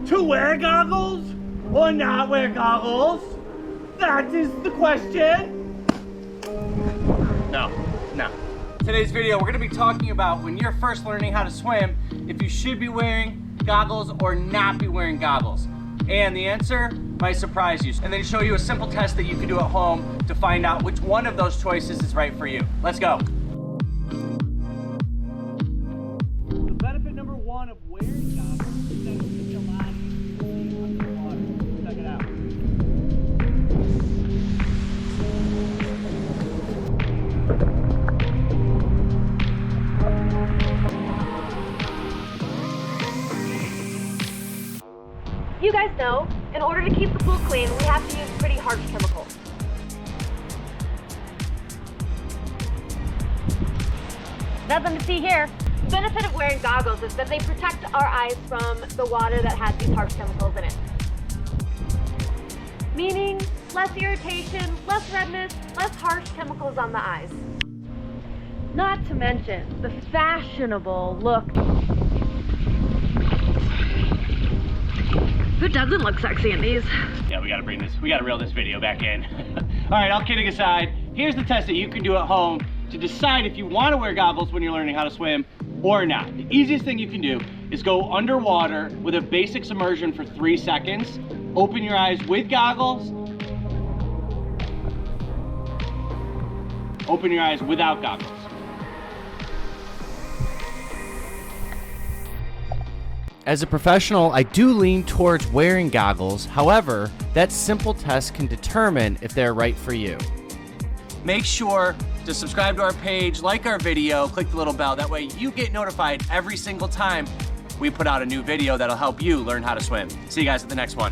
to wear goggles or not wear goggles? That is the question. No. Today's video, we're gonna be talking about when you're first learning how to swim, if you should be wearing goggles or not be wearing goggles. And the answer might surprise you. And then show you a simple test that you can do at home to find out which one of those choices is right for you. Let's go. The benefit number one of wearing goggles is that it allows you to see underwater. Check it out. You guys know, in order to keep the pool clean, we have to use pretty harsh chemicals. Nothing to see here. The benefit of wearing goggles is that they protect our eyes from the water that has these harsh chemicals in it. Meaning, less irritation, less redness, less harsh chemicals on the eyes. Not to mention the fashionable look. Who doesn't look sexy in these? Yeah, we gotta reel this video back in. All right, all kidding aside, here's the test that you can do at home to decide if you wanna wear goggles when you're learning how to swim or not. The easiest thing you can do is go underwater with a basic submersion for 3 seconds, open your eyes with goggles, open your eyes without goggles. As a professional, I do lean towards wearing goggles. However, that simple test can determine if they're right for you. Make sure to subscribe to our page, like our video, click the little bell. That way you get notified every single time we put out a new video that'll help you learn how to swim. See you guys at the next one.